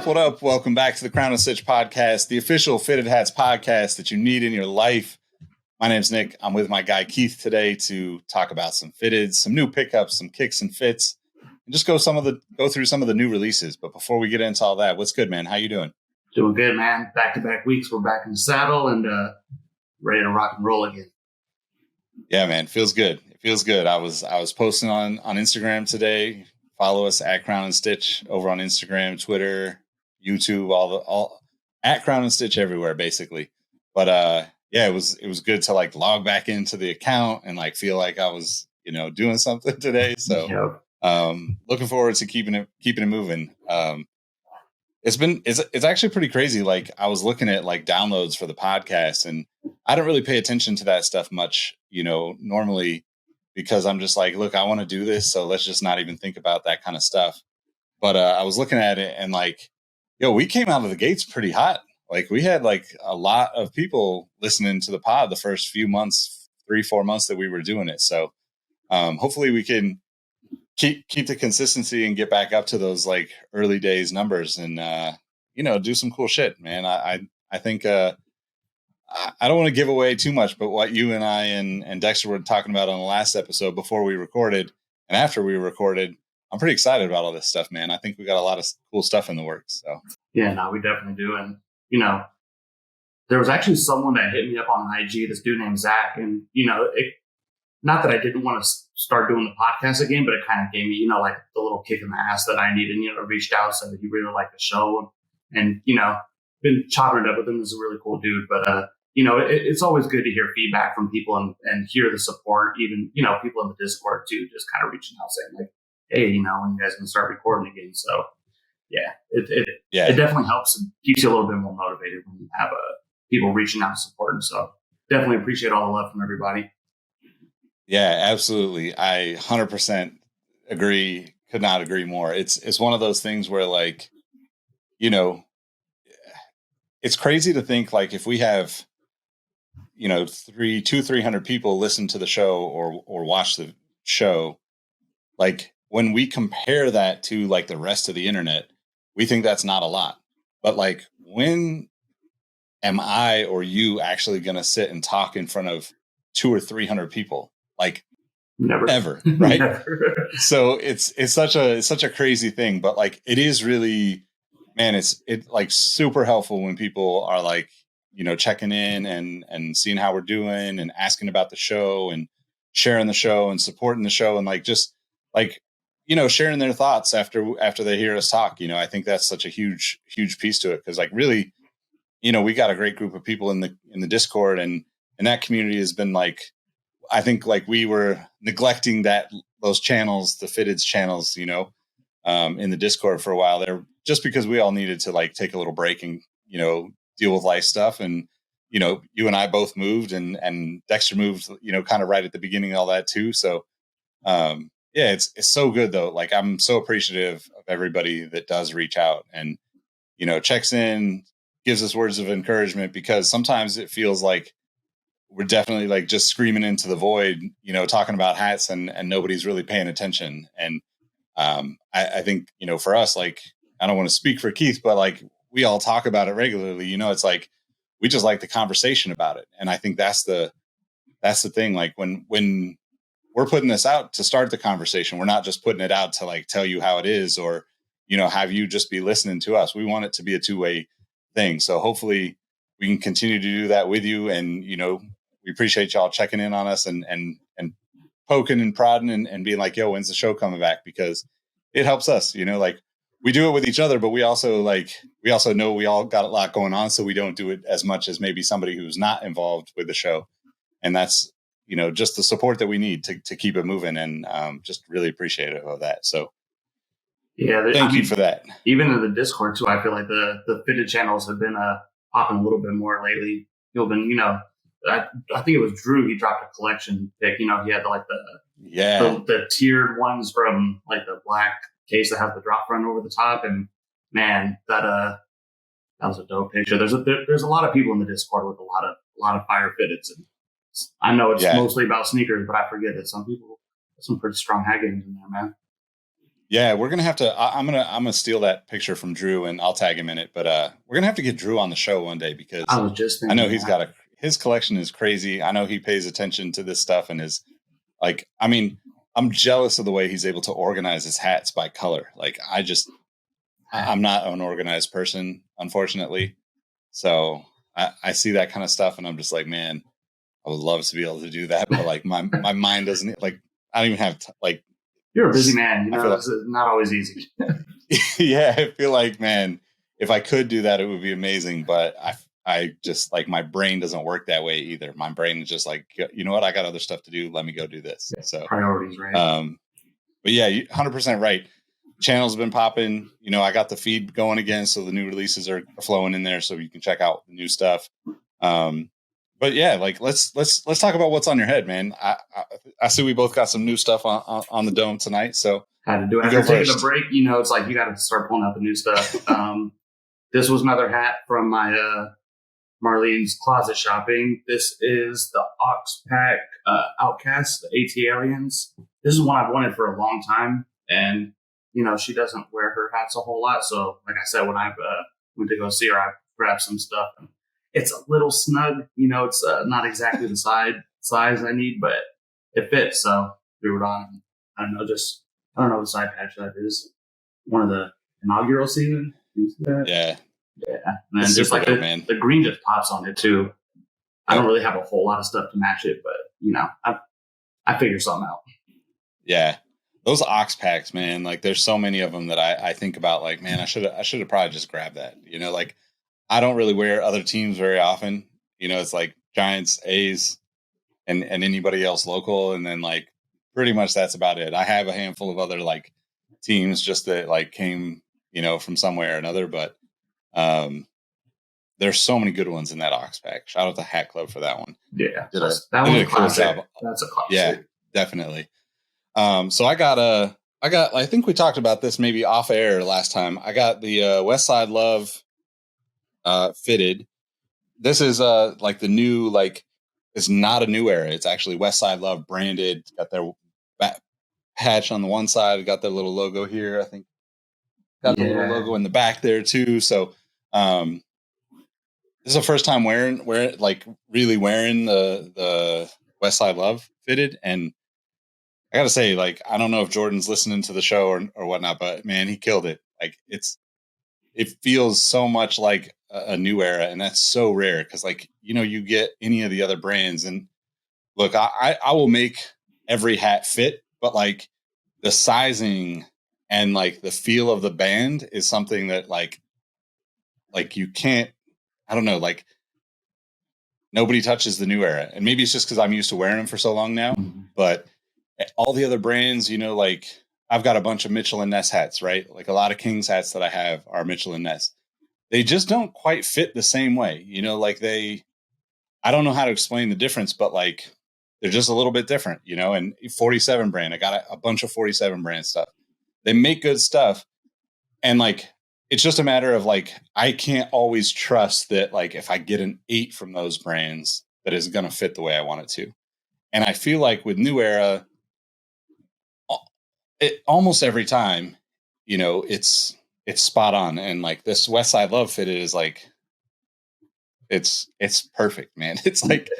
What up? Welcome back to the Crown and Stitch podcast, the official Fitted Hats podcast that you need in your life. My name's Nick. I'm with my guy Keith today to talk about some fitteds, some new pickups, some kicks and fits, and just go through some of the new releases. But before we get into all that, what's good, man? How you doing? Doing good, man. Back-to-back weeks. We're back in the saddle and ready to rock and roll again. Yeah, man. Feels good. It feels good. I was posting on Instagram today. Follow us at Crown and Stitch over on Instagram, Twitter, YouTube, all at Crown and Stitch everywhere, basically. But yeah, it was good to like log back into the account and like feel like I was, doing something today. So looking forward to keeping it moving. It's actually pretty crazy. Like I was looking at like downloads for the podcast, and I don't really pay attention to that stuff much, normally, because I'm just like, look, I want to do this, so let's just not even think about that kind of stuff. But I was looking at it and like, we came out of the gates pretty hot. Like we had like a lot of people listening to the pod the first few months, 3-4 months that we were doing it. So hopefully we can keep the consistency and get back up to those like early days numbers and, do some cool shit, man. I think I don't want to give away too much, but what you and I and Dexter were talking about on the last episode before we recorded and after we recorded, I'm pretty excited about all this stuff, man. I think we got a lot of cool stuff in the works. So yeah, no, we definitely do. And, there was actually someone that hit me up on IG, this dude named Zach. And, not that I didn't want to start doing the podcast again, but it kind of gave me, like the little kick in the ass that I needed, reached out, said that he really liked the show and, been chopping it up with him. He's a really cool dude, but, it's always good to hear feedback from people and hear the support, even, people in the Discord too, just kind of reaching out saying like, hey, when you guys can start recording again. So yeah, it definitely helps and keeps you a little bit more motivated when you have people reaching out and supporting. So definitely appreciate all the love from everybody. Yeah, absolutely. I 100% agree. Could not agree more. It's one of those things where like, it's crazy to think like if we have, 300 people listen to the show or watch the show, like when we compare that to like the rest of the internet, we think that's not a lot. But like, when am I or you actually going to sit and talk in front of 200 or 300 people? Like never, ever, right? Never. So it's such a crazy thing, but like, it is really, man, it's like super helpful when people are like, checking in and seeing how we're doing and asking about the show and sharing the show and supporting the show and like, just like, sharing their thoughts after they hear us talk. I think that's such a huge piece to it. Cause like really, we got a great group of people in the Discord and that community has been like, I think like we were neglecting those channels, the Fitteds channels, in the Discord for a while there, just because we all needed to like take a little break and, deal with life stuff. And, you and I both moved and Dexter moved, kind of right at the beginning of all that too. So, yeah, it's so good though. Like I'm so appreciative of everybody that does reach out and, checks in, gives us words of encouragement, because sometimes it feels like we're definitely like just screaming into the void, talking about hats and nobody's really paying attention. And, I think, for us, like, I don't want to speak for Keith, but like we all talk about it regularly, it's like, we just like the conversation about it. And I think that's the thing. Like when we're putting this out to start the conversation, we're not just putting it out to like tell you how it is or, have you just be listening to us. We want it to be a two-way thing. So hopefully we can continue to do that with you. And, we appreciate y'all checking in on us and poking and prodding and being like, yo, when's the show coming back? Because it helps us, like we do it with each other, but we also know we all got a lot going on. So we don't do it as much as maybe somebody who's not involved with the show. And that's, just the support that we need to keep it moving, and just really appreciative of that. So yeah, thank you for that. Even in the Discord too, I feel like the fitted channels have been popping a little bit more lately. You've been, I think it was Drew. He dropped a collection pick. He had the tiered ones from like the black case that has the drop front over the top, and man, that was a dope picture. There's a lot of people in the Discord with a lot of fire fitteds, and I know it's mostly about sneakers, but I forget that some people have some pretty strong hat games in there, man. Yeah, we're gonna have to. I'm gonna steal that picture from Drew, and I'll tag him in it. But we're gonna have to get Drew on the show one day I because was just I know thinking he's that. got his collection is crazy. I know he pays attention to this stuff and is like. I mean, I'm jealous of the way he's able to organize his hats by color. Like I'm not an organized person, unfortunately. So I see that kind of stuff, and I'm just like, man, I would love to be able to do that, but like my mind doesn't like. I don't even have like. You're a busy man. I feel like, This is not always easy. yeah, I feel like, man, if I could do that, it would be amazing. But I just like my brain doesn't work that way either. My brain is just like, you know what, I got other stuff to do. Let me go do this. So Priorities, right? But yeah, 100% right. Channel's been popping. You know, I got the feed going again, so the new releases are flowing in there, so you can check out the new stuff. But yeah, like let's talk about what's on your head, man. I see we both got some new stuff on the dome tonight, so had to do it after taking a break. You know, it's like you got to start pulling out the new stuff. This was another hat from my Marlene's closet shopping. This is the Oxpack Outcast, the AT Aliens. This is one I've wanted for a long time, and you know she doesn't wear her hats a whole lot. So, like I said, when I went to go see her, I grabbed some stuff. And it's a little snug, you know. It's not exactly the size I need, but it fits. So threw it on. I don't know the side patch that is. One of the inaugural season. Yeah. Yeah, and then just like the green just pops on it too. I don't really have a whole lot of stuff to match it, but you know, I figure something out. Yeah, those ox packs, man. Like, there's so many of them that I think about. Like, man, I should have probably just grabbed that. You know, like I don't really wear other teams very often. You know, it's like Giants, A's, and anybody else local, and then like pretty much that's about it. I have a handful of other like teams just that like came, you know, from somewhere or another, but there's so many good ones in that ox pack. Shout out to Hat Club for that one. Yeah, that was a cool job. That's a classic. Yeah, definitely. So I think we talked about this maybe off air last time. I got the Westside Love fitted. This is like the new, like, it's not a new era. It's actually Westside Love branded. Got their patch on the one side. Got their little logo here. I think got the little logo in the back there too. So this is the first time wearing really wearing the Westside Love fitted, and I gotta say, like, I don't know if Jordan's listening to the show or whatnot, but man, he killed it. Like, it feels so much like a new era, and that's so rare because, like, you know, you get any of the other brands, and look, I will make every hat fit, but like the sizing and like the feel of the band is something that like you can't. I don't know, like nobody touches the new era, and maybe it's just because I'm used to wearing them for so long now, but all the other brands, you know, like I've got a bunch of Mitchell and Ness hats, right? Like a lot of Kings hats that I have are Mitchell and Ness. They just don't quite fit the same way, you know, like I don't know how to explain the difference, but like they're just a little bit different, you know. And 47 brand, I got a bunch of 47 brand stuff. They make good stuff, and like it's just a matter of like I can't always trust that like if I get an 8 from those brands that is going to fit the way I want it to. And I feel like with New Era, almost every time, you know, it's spot on. And like this Westside Love fitted is like it's perfect, man. It's like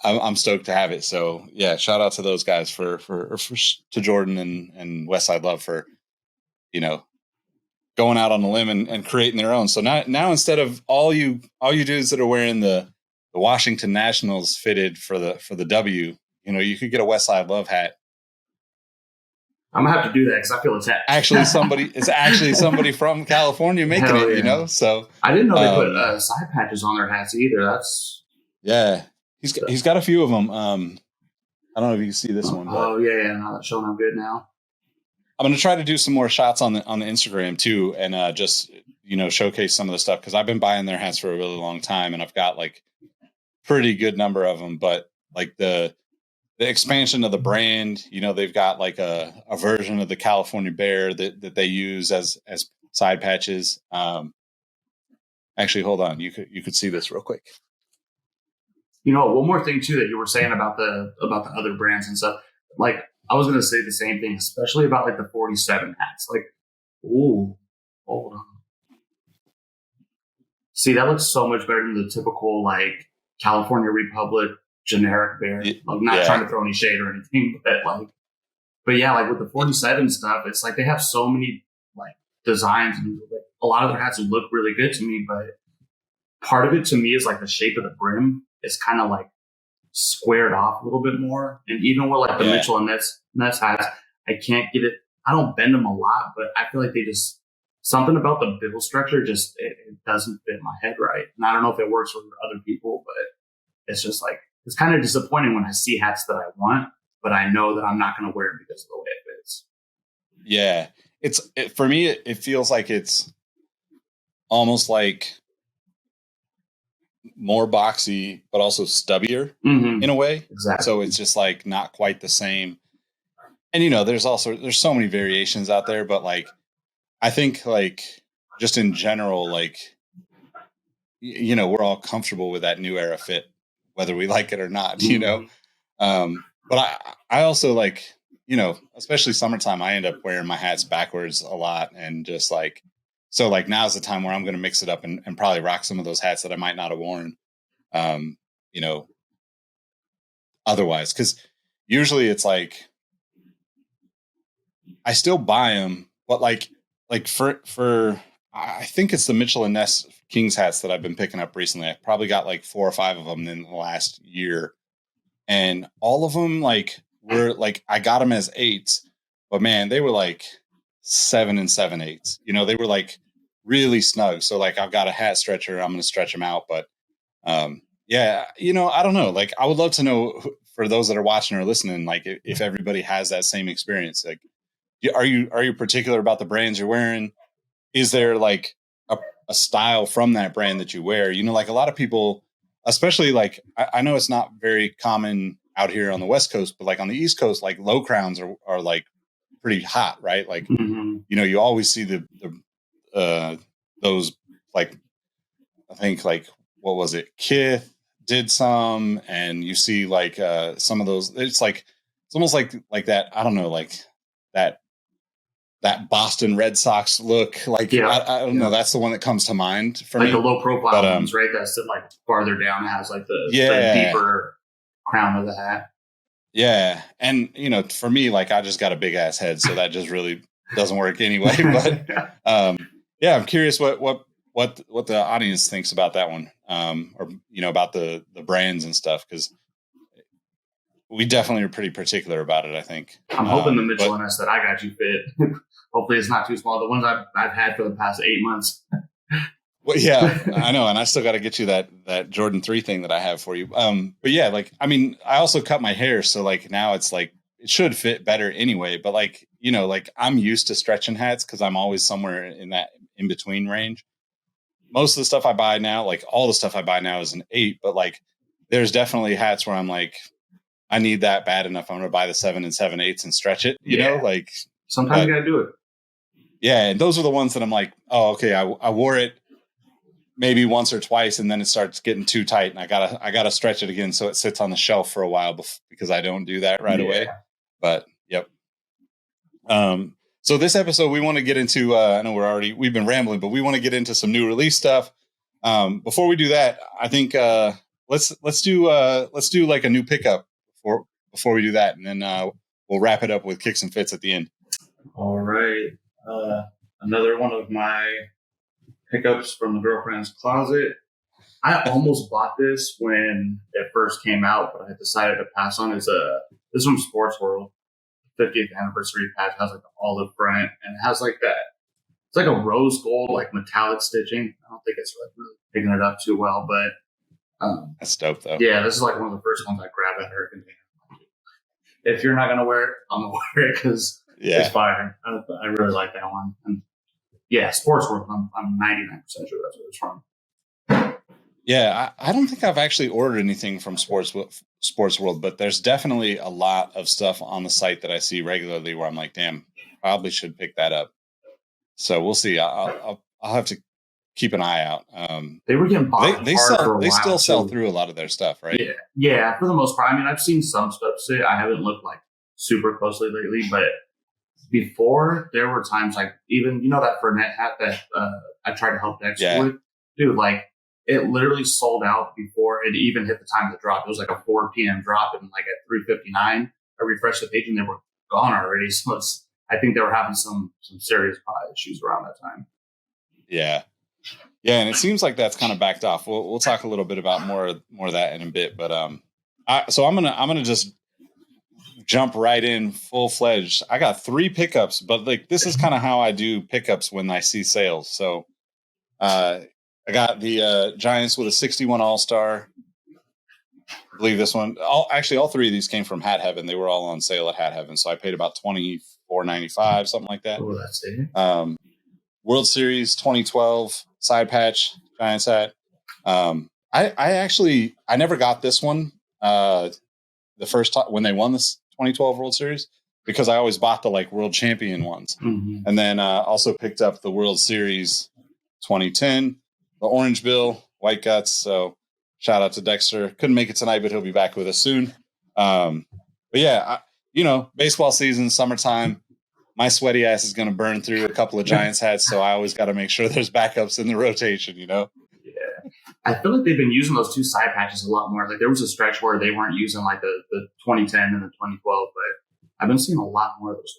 I'm stoked to have it. So yeah, shout out to those guys for to Jordan and Westside Love for, you know, going out on a limb and creating their own. So now instead of all you dudes that are wearing the Washington Nationals fitted for the W, you know, you could get a Westside Love hat. I'm gonna have to do that because I feel attacked. It's actually somebody from California making it, you know. So I didn't know they put side patches on their hats either. That's he's got a few of them. I don't know if you can see this one. But no, that's showing up good now. I'm gonna try to do some more shots on the Instagram too, and just, you know, showcase some of the stuff because I've been buying their hats for a really long time, and I've got like pretty good number of them. But like the expansion of the brand, you know, they've got like a version of the California Bear that they use as side patches. Actually, hold on, you could see this real quick. You know, one more thing too that you were saying about the other brands and stuff. Like I was gonna say the same thing, especially about like the 47 hats. Like, ooh, hold on. See, that looks so much better than the typical like California Republic generic bear. Like, not trying to throw any shade or anything, but yeah, like with the 47 stuff, it's like they have so many like designs, and like, a lot of their hats look really good to me. But part of it to me is like the shape of the brim is kind of like squared off a little bit more. And even with like the Mitchell and Ness hats, I can't get it. I don't bend them a lot, but I feel like they just, something about the bill structure just, it doesn't fit my head right. And I don't know if it works for other people, but it's just like, it's kind of disappointing when I see hats that I want, but I know that I'm not going to wear it because of the way it fits. Yeah. For me, it feels like it's almost like more boxy, but also stubbier in a way. Exactly. So it's just like not quite the same. And, you know, there's so many variations out there, but like, I think like just in general, like, you know, we're all comfortable with that new era fit, whether we like it or not, you know? But I also like, you know, especially summertime, I end up wearing my hats backwards a lot, and just like, so like now's the time where I'm going to mix it up and probably rock some of those hats that I might not have worn, you know, otherwise. Cause usually it's like, I still buy them, but like for, I think it's the Mitchell and Ness Kings hats that I've been picking up recently. I've probably got like 4 or 5 of them in the last year. And all of them like were like, I got them as 8s, but man, they were like 7 7/8. You know, they were like really snug. So like, I've got a hat stretcher, I'm going to stretch them out. But yeah, you know, I don't know. Like, I would love to know, for those that are watching or listening, like if everybody has that same experience. Like, are you particular about the brands you're wearing? Is there like a style from that brand that you wear? You know, like a lot of people, especially like, I know it's not very common out here on the West Coast, but like on the East Coast, like low crowns are like pretty hot, right? Like, you know, you always see those, like, I think like, what was it? Kith did some, and you see like some of those, it's almost like that. I don't know, like that Boston Red Sox look, like, I don't know. That's the one that comes to mind for like me. The low profile ones, right? That's like farther down, has like the deeper crown of the hat. Yeah. And, you know, for me, like, I just got a big ass head, so that just really doesn't work anyway. But yeah, I'm curious what the audience thinks about that one, or, you know, about the brands and stuff, because we definitely are pretty particular about it, I think. I'm hoping the Mitchell and Ness that I got you fit. Hopefully it's not too small. The ones I've had for the past 8 months. Well, yeah, I know. And I still got to get you that Jordan 3 thing that I have for you. But yeah, like, I mean, I also cut my hair, so like now it's like, it should fit better anyway. But like, you know, like I'm used to stretching hats because I'm always somewhere in that in between range. Most of the stuff I buy now, like all the stuff I buy now, is an 8, but like there's definitely hats where I'm like, I need that bad enough, I'm going to buy the 7 7/8 and stretch it, you know, like sometimes you got to do it. Yeah. And those are the ones that I'm like, oh, okay, I wore it maybe once or twice, and then it starts getting too tight, and I gotta stretch it again so it sits on the shelf for a while because I don't do that right away. But yep. So this episode we want to get into, I know we've been rambling, but we want to get into some new release stuff. Before we do that, I think let's do like a new pickup before we do that, and then we'll wrap it up with kicks and fits at the end. All right. Another one of my pickups from the girlfriend's closet. I almost bought this when it first came out, but I decided to pass on. This from Sports World, 50th anniversary patch. It has like the olive print, and it has like that. It's like a rose gold, like metallic stitching. I don't think it's like really picking it up too well, but that's dope though. Yeah, this is like one of the first ones I grabbed at her container. If you're not gonna wear it, I'm gonna wear it because it's fire. I really like that one. And yeah, Sports World. I'm 99% sure that's what it's from. Yeah, I don't think I've actually ordered anything from Sports World, but there's definitely a lot of stuff on the site that I see regularly where I'm like, damn, probably should pick that up. So we'll see. I'll have to keep an eye out. They were getting bought they still sell through a lot of their stuff, right? Yeah, for the most part. I mean, I've seen some stuff. I haven't looked like super closely lately, but before there were times like even, that Fournette hat that I tried to help Dexter with, dude, like it literally sold out before it even hit the time to drop. It was like a 4 p.m. drop, and like at 3:59, I refreshed the page and they were gone already. So I think they were having some serious pot issues around that time. Yeah. Yeah, and it seems like that's kind of backed off. We'll talk a little bit about more of that in a bit, but so I'm gonna just jump right in full fledged. I got 3 pickups, but like this is kind of how I do pickups when I see sales. So I got the Giants with a 61 All-Star. I believe this one. All 3 of these came from Hat Heaven. They were all on sale at Hat Heaven, so I paid about $24.95, something like that. Oh, that's it. World Series 2012 side patch Giants hat. I never got this one the first time when they won this 2012 World Series, because I always bought the like world champion ones. Mm-hmm. And then also picked up the World Series 2010, the orange bill, white guts. So shout out to Dexter. Couldn't make it tonight, but he'll be back with us soon. But yeah, baseball season, summertime. My sweaty ass is going to burn through a couple of Giants hats, so I always got to make sure there's backups in the rotation, Yeah. I feel like they've been using those 2 side patches a lot more. Like there was a stretch where they weren't using like the 2010 and the 2012, but I've been seeing a lot more of those.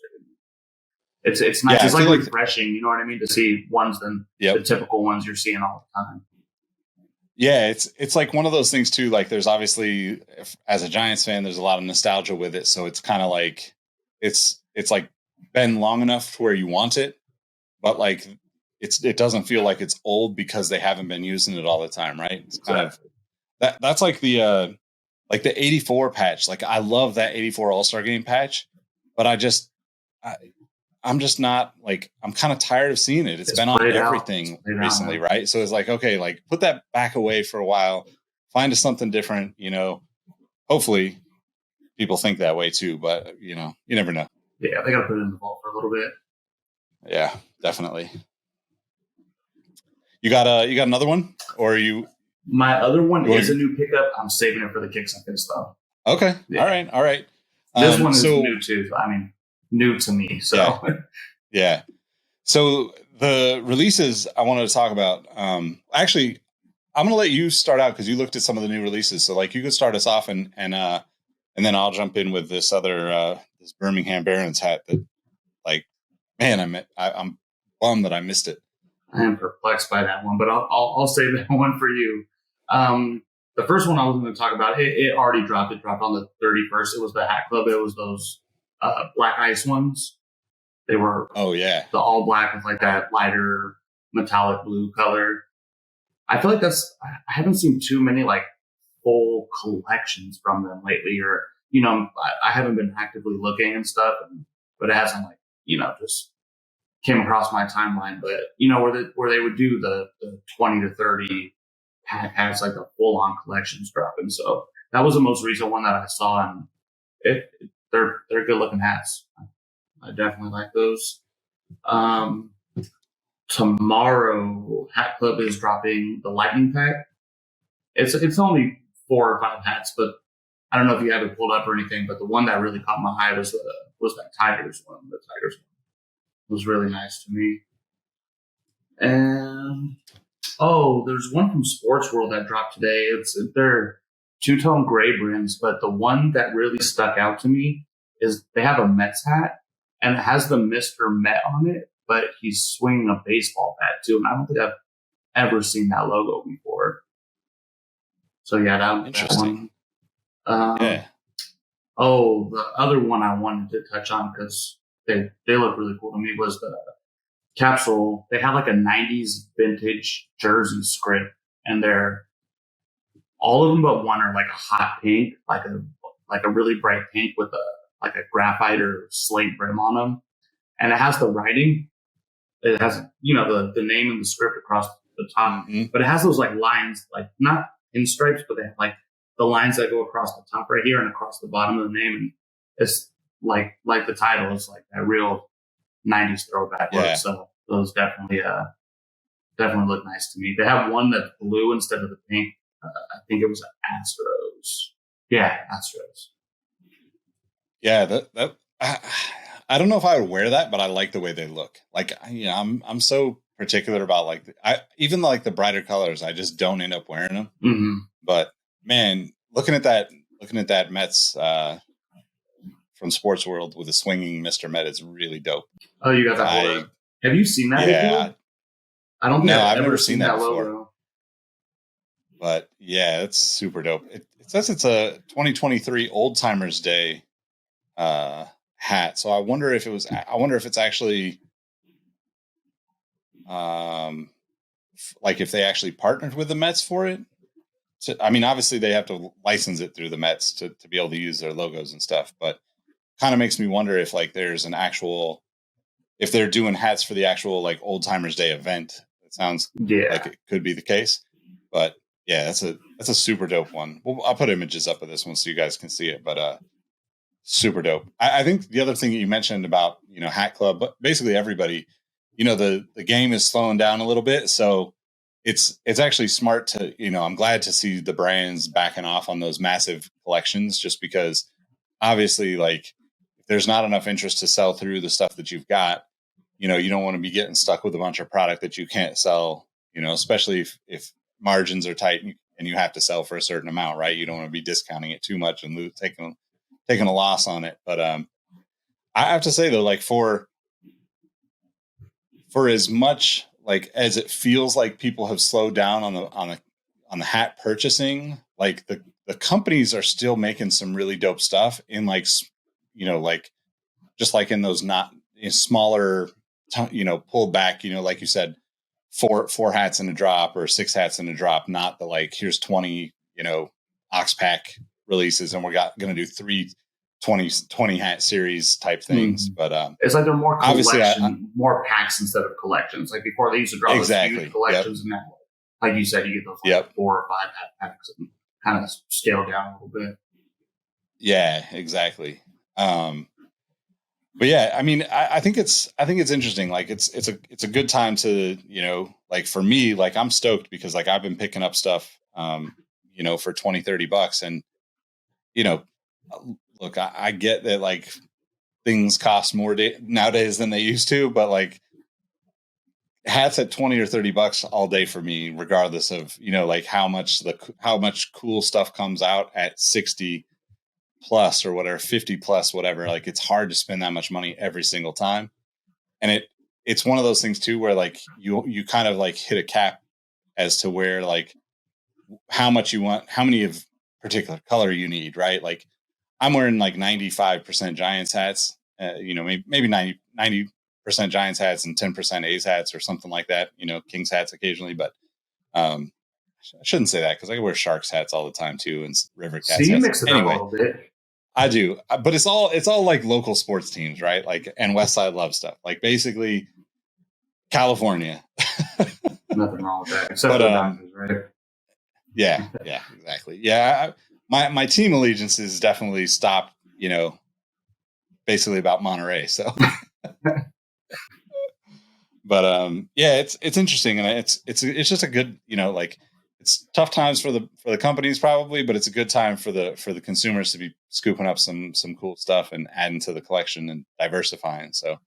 It's nice. It's like refreshing, you know what I mean? To see ones than the typical ones you're seeing all the time. Yeah, it's like one of those things too. Like there's obviously, as a Giants fan, there's a lot of nostalgia with it. So it's kind of like, it's like been long enough to where you want it, but like it doesn't feel like it's old because they haven't been using it all the time, right? It's kind of that's like the 84 patch. Like I love that 84 All-Star Game patch, but I'm just not like, I'm kind of tired of seeing it. It's been on everything recently, right? So it's like, okay, like put that back away for a while, find us something different, hopefully people think that way too, but you never know. Yeah, they got to put it in the vault for a little bit. Yeah, definitely. You got another one, or you? My other one is a new pickup. I'm saving it for the kicks and fists though. Okay. Yeah. All right. This one is new too. I mean, new to me. So yeah. So the releases I wanted to talk about. Actually, I'm going to let you start out because you looked at some of the new releases. So like you could start us off and then I'll jump in with this other this Birmingham Barons hat that, like, man, I'm bummed that I missed it. I am perplexed by that one, but I'll save that one for you. The first one I was going to talk about, it already dropped. It dropped on the 31st. It was the Hat Club. It was those black ice ones. They were the all black with like that lighter metallic blue color. I feel like I haven't seen too many like full collections from them lately, or I haven't been actively looking and stuff, but it hasn't like just came across my timeline. But where they would do the 20 to 30 pack hats, like the full on collections dropping. So that was the most recent one that I saw, and they're good looking hats. I definitely like those. Tomorrow, Hat Club is dropping the Lightning Pack. It's only 4 or 5 hats, but I don't know if you have it pulled up or anything. But the one that really caught my eye was that Tigers one. The Tigers one was really nice to me. And there's one from Sports World that dropped today. They're 2-tone gray brims, but the one that really stuck out to me is they have a Mets hat, and it has the Mr. Met on it, but he's swinging a baseball bat too. And I don't think I've ever seen that logo before. So yeah, that one. Yeah. Oh, the other one I wanted to touch on because they look really cool to me was the capsule. They have like a 90s vintage jersey script, and they're all of them but one are like a hot pink, like a really bright pink with a graphite or slate brim on them. And it has the writing. It has, the name and the script across the top, but it has those like lines, like not in stripes, but they have like the lines that go across the top right here and across the bottom of the name. And it's like the title is like that real 90s throwback look. So those definitely look nice to me. They have one that's blue instead of the pink. I think it was Astros. Yeah, Astros. Yeah, that I don't know if I would wear that, but I like the way they look. Like, I'm so particular about like I even like the brighter colors. I just don't end up wearing them. Mm-hmm. But man, looking at that Mets from Sports World with a swinging Mr. Met is really dope. Oh, you got that logo. Have you seen that before? I don't think I've ever never seen that before. Logo. But yeah, it's super dope. It says it's a 2023 Old Timers Day hat. So I wonder if it's actually like if they actually partnered with the Mets for it. I mean, obviously they have to license it through the Mets to be able to use their logos and stuff, but kind of makes me wonder if like there's an actual, if they're doing hats for the actual like Old Timers Day event. It sounds like it could be the case, but yeah, that's a super dope one. Well, I'll put images up of this one so you guys can see it, but super dope. I think the other thing that you mentioned about, Hat Club, but basically everybody, the game is slowing down a little bit. So it's actually smart to, I'm glad to see the brands backing off on those massive collections, just because obviously like if there's not enough interest to sell through the stuff that you've got, you don't want to be getting stuck with a bunch of product that you can't sell, especially if margins are tight and you have to sell for a certain amount, right? You don't want to be discounting it too much and taking a loss on it. But I have to say though, like for as much like as it feels like people have slowed down on the hat purchasing, like the companies are still making some really dope stuff in like, like just like in those not in smaller, pulled back, like you said, four hats in a drop or 6 hats in a drop, not the like, here's 20, ox pack releases and we're going to do 20 hat series type things. But it's like they're more collection, more packs instead of collections. Like before, they used to draw those huge collections, and now, like you said, you get those like 4 or 5 hat packs and kind of scale down a little bit. Yeah, exactly. But yeah, I mean, I think it's interesting. Like it's a good time to, like for me, like I'm stoked because like I've been picking up stuff, for $20-$30 and, look, I get that like things cost more nowadays than they used to, but like hats at $20 or $30 all day for me, regardless of, like how much cool stuff comes out at 60 plus or whatever, 50 plus, whatever. Like it's hard to spend that much money every single time. And it's one of those things too, where like you kind of like hit a cap as to where like how much you want, how many of particular color you need, right? Like I'm wearing like 95% Giants hats, maybe 90% Giants hats and 10% A's hats or something like that, Kings hats occasionally. But I shouldn't say that because I wear Sharks hats all the time too. And River Cats so you hats. mix it anyway, up a little bit. I do, but it's all like local sports teams, right? Like, and Westside Love stuff, like basically California. Nothing wrong with that, except for the Dodgers, right? Yeah, exactly. Yeah, my team allegiances definitely stopped, basically about Monterey. So, but yeah, it's interesting, and it's just a good, like it's tough times for the companies probably, but it's a good time for the consumers to be scooping up some cool stuff and adding to the collection and diversifying. So,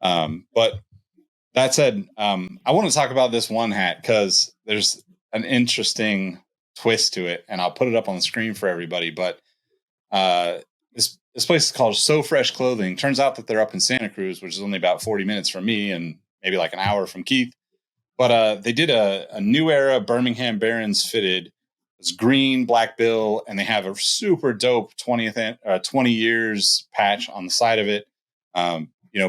but that said, I want to talk about this one hat because there's an interesting twist to it, and I'll put it up on the screen for everybody. But this place is called So Fresh Clothing. Turns out that they're up in Santa Cruz, which is only about 40 minutes from me and maybe like an hour from Keith. But they did a New Era Birmingham Barons fitted. It's green, black bill, and they have a super dope 20 years patch on the side of it.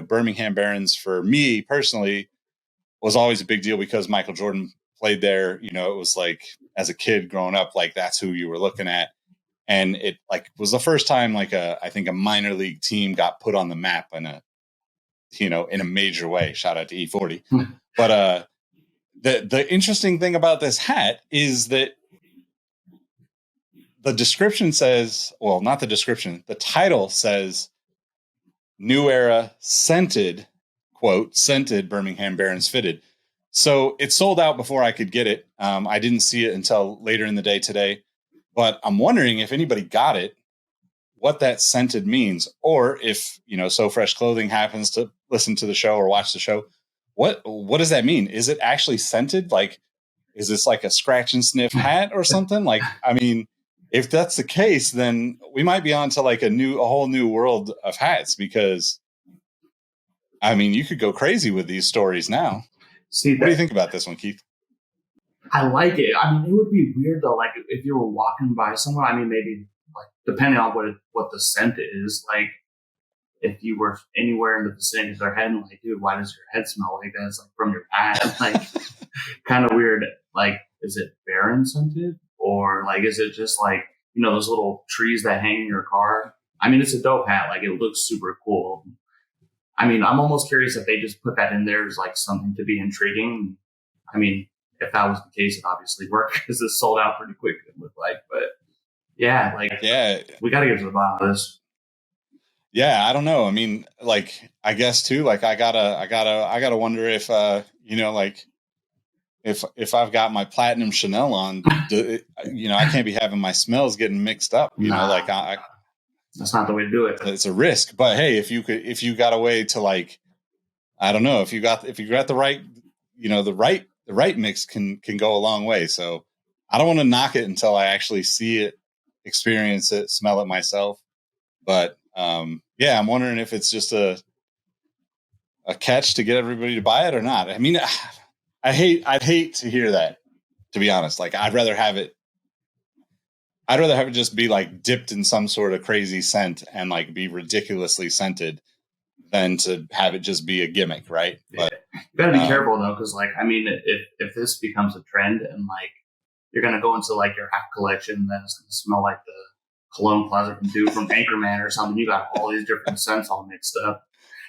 Birmingham Barons for me personally was always a big deal because Michael Jordan played there. It was like as a kid growing up, like that's who you were looking at. And it like was the first time like I think a minor league team got put on the map in a major way. Shout out to E40. But the interesting thing about this hat is that the description says, well, not the description, the title says New Era scented, quote, scented Birmingham Barons fitted. So it sold out before I could get it. I didn't see it until later in the day today, but I'm wondering if anybody got it, what that scented means, or if, So Fresh Clothing happens to listen to the show or watch the show, what does that mean? Is it actually scented? Like, is this like a scratch and sniff hat or something? Like, I mean, if that's the case, then we might be on to like a whole new world of hats, because I mean, you could go crazy with these stories now. See, what do you think about this one, Keith? I like it. I mean, it would be weird though, like if you were walking by someone, I mean, maybe like depending on what the scent is, like if you were anywhere in the vicinity of their head and like, dude, why does your head smell like that? It's like from your hat, like kind of weird. Like, is it Baron scented, or like, is it just like, those little trees that hang in your car? I mean, it's a dope hat. Like, it looks super cool. I mean, I'm almost curious if they just put that in there as like something to be intriguing. I mean, if that was the case, it obviously worked because it sold out pretty quick, it looked like. But yeah, we got to get to the bottom of this. Yeah, I don't know. I mean, like, I guess too, like I gotta wonder if, like if I've got my platinum Chanel on, I can't be having my smells getting mixed up, like that's not the way to do it. It's a risk. But hey, if you got a way to, like, I don't know, if you got the right, the right mix can go a long way. So I don't want to knock it until I actually see it, experience it, smell it myself. But yeah, I'm wondering if it's just a catch to get everybody to buy it or not. I mean, I'd hate to hear that, to be honest. Like, I'd rather have it just be like dipped in some sort of crazy scent and like be ridiculously scented than to have it just be a gimmick, right? Yeah. But you gotta be careful though, because like, I mean, if this becomes a trend and like you're gonna go into like your hat collection, then it's gonna smell like the cologne closet from dude from Anchorman or something. You got all these different scents all mixed up.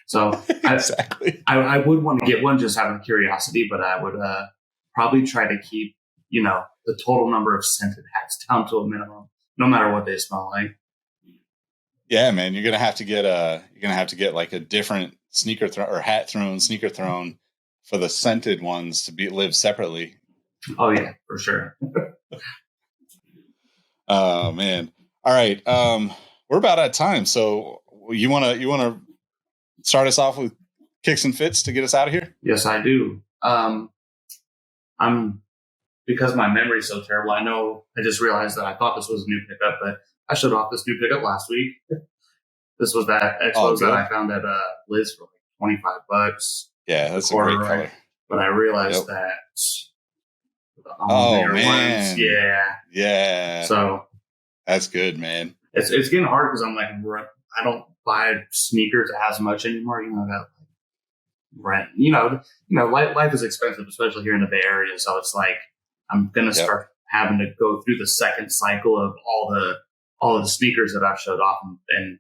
So exactly. I would want to get one just out of curiosity, but I would probably try to keep, the total number of scented hats down to a minimum, no matter what they smell like. Yeah, man, you're gonna have to get like a different sneaker sneaker throne for the scented ones to live separately. Oh yeah, for sure. Oh man. All right. We're about at time. So you wanna start us off with kicks and fits to get us out of here? Yes, I do. Because my memory is so terrible. I know I just realized that I thought this was a new pickup, but I showed off this new pickup last week. This was that Expos that I found at Liz for like $25. Yeah, that's a great color. But I realized that. Oh man, yeah. So that's good, man. It's getting hard because I'm like, I don't buy sneakers as much anymore. That rent. Life is expensive, especially here in the Bay Area. So it's like I'm gonna start having to go through the second cycle of all the sneakers that I've showed off and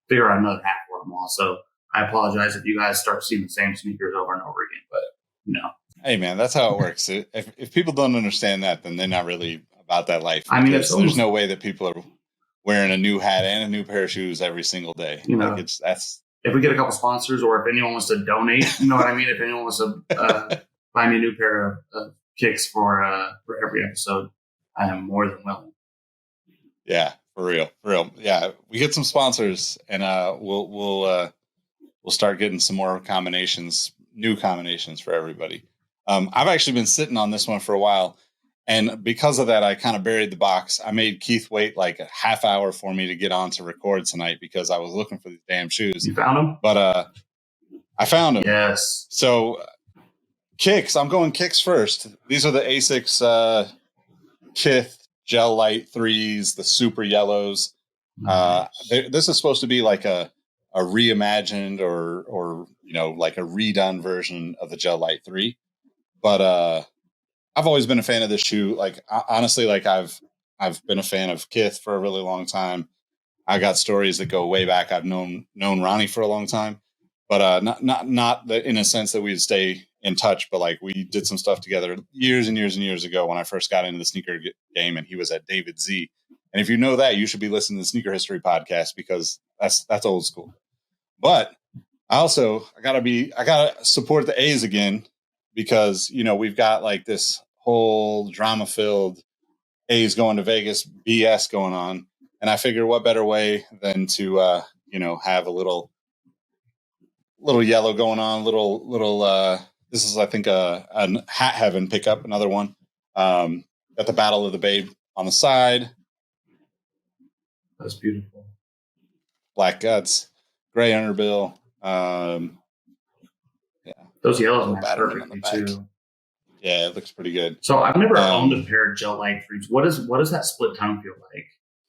figure out another hat for them all. So I apologize if you guys start seeing the same sneakers over and over again, but Hey man, that's how it works. If people don't understand that, then they're not really about that life. I mean, there's no way that people are wearing a new hat and a new pair of shoes every single day. If we get a couple sponsors, or if anyone wants to donate, you know what I mean? If anyone wants to buy me a new pair of kicks for every episode, I am more than willing. Yeah, for real. Yeah, we get some sponsors, and we'll start getting some more new combinations for everybody. I've actually been sitting on this one for a while, and because of that, I kind of buried the box. I made Keith wait like a half hour for me to get on to record tonight because I was looking for these damn shoes. You found them? But I found them. Yes. So kicks. I'm going kicks first. These are the Asics Kith Gel Light 3s, the super yellows. This is supposed to be like a reimagined or like a redone version of the Gel Light 3. But I've always been a fan of this shoe. Like, honestly, like I've been a fan of Kith for a really long time. I got stories that go way back. I've known Ronnie for a long time, but not in a sense that we'd stay in touch, but like we did some stuff together years and years and years ago when I first got into the sneaker game, and he was at David Z. And if you know that, you should be listening to the Sneaker History podcast because that's old school. But I gotta support the A's again because we've got like this whole drama-filled A's going to Vegas BS going on. And I figure what better way than to, have a little yellow going on, this is, I think, a Hat Heaven pickup, another one. Got the Battle of the Babe on the side. That's beautiful. Black guts, gray underbill. Those yellows match perfectly too. Yeah, it looks pretty good. So I've never owned a pair of Gel Lyte 3s. What does that split tongue feel like?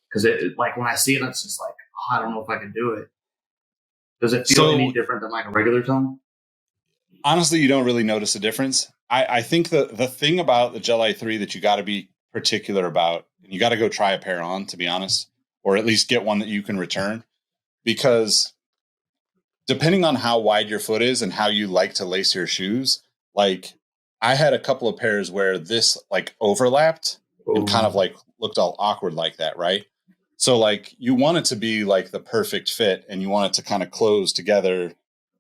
Because like when I see it, it's just like, I don't know if I can do it. Does it feel any different than like a regular tongue? Honestly, you don't really notice a difference. I think the thing about the Gel Lyte 3 that you got to be particular about, and you got to go try a pair on, to be honest, or at least get one that you can return, because depending on how wide your foot is and how you like to lace your shoes, like I had a couple of pairs where this like overlapped and kind of like looked all awkward like that, right? So like you want it to be like the perfect fit and you want it to kind of close together,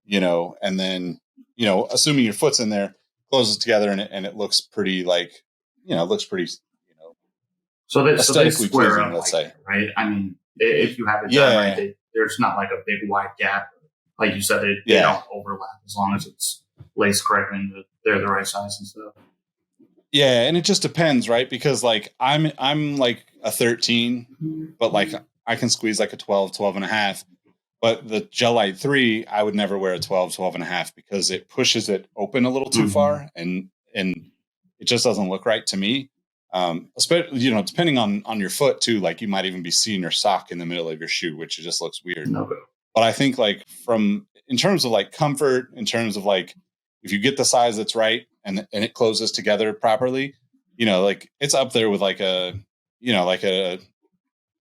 and then, assuming your foot's in there, closes together and it looks pretty like, looks pretty, so they aesthetically square pleasing, up, let's like say. that, right? I mean, if you have it done right, there's not like a big wide gap. Like you said, they don't overlap as long as it's laced correctly and they're the right size and stuff. Yeah, and it just depends, right? Because like I'm like a 13, but like I can squeeze like a 12 and a half. But the Gel Lyte 3, I would never wear a 12 and a half because it pushes it open a little too far and it just doesn't look right to me. Especially, depending on your foot too, like you might even be seeing your sock in the middle of your shoe, which just looks weird. No. But I think like in terms of like comfort, in terms of like, if you get the size that's right and it closes together properly, like it's up there with like a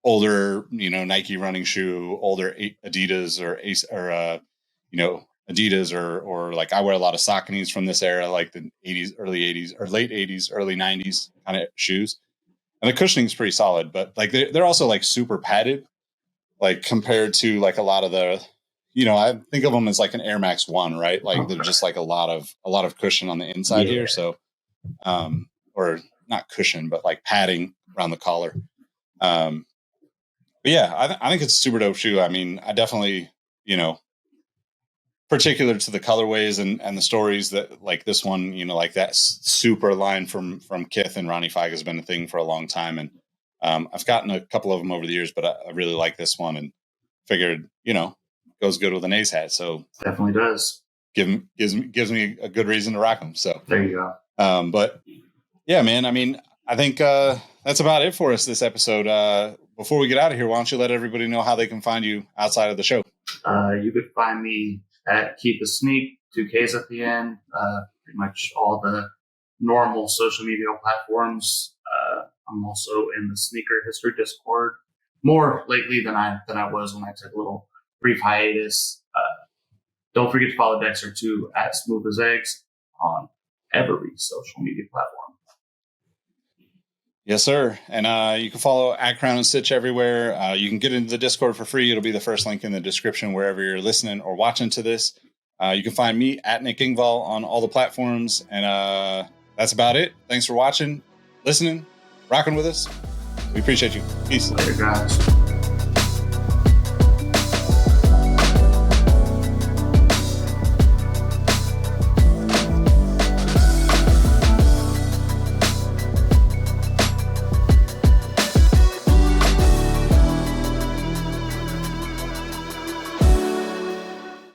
older, Nike running shoe, older Adidas or Adidas or like I wear a lot of Sauconys from this era, like the 80s, early 80s or late 80s, early 90s kind of shoes. And the cushioning is pretty solid, but like they're also like super padded, like compared to like a lot of the, I think of them as like an Air Max 1, right? Like they're just like a lot of cushion on the inside here. So, or not cushion, but like padding around the collar. But yeah, I think it's a super dope shoe. I mean, I definitely, particular to the colorways and the stories that like this one, like that super line from Kith and Ronnie Fieg has been a thing for a long time. And I've gotten a couple of them over the years, but I really like this one and figured, goes good with an A's hat. So definitely does. Gives me a good reason to rock them. So there you go. But yeah, man, I mean, I think that's about it for us this episode. Before we get out of here, why don't you let everybody know how they can find you outside of the show? You could find me at Keep the Sneak, 2Ks at the end, pretty much all the normal social media platforms. I'm also in the Sneaker History Discord more lately than I was when I took a little brief hiatus. Don't forget to follow Dexter too at Smooth as Eggs on every social media platform. Yes, sir. And you can follow at Crown and Stitch everywhere. You can get into the Discord for free. It'll be the first link in the description wherever you're listening or watching to this. You can find me at Nick Engvall on all the platforms. And that's about it. Thanks for watching, listening, rocking with us. We appreciate you. Peace. Later, guys.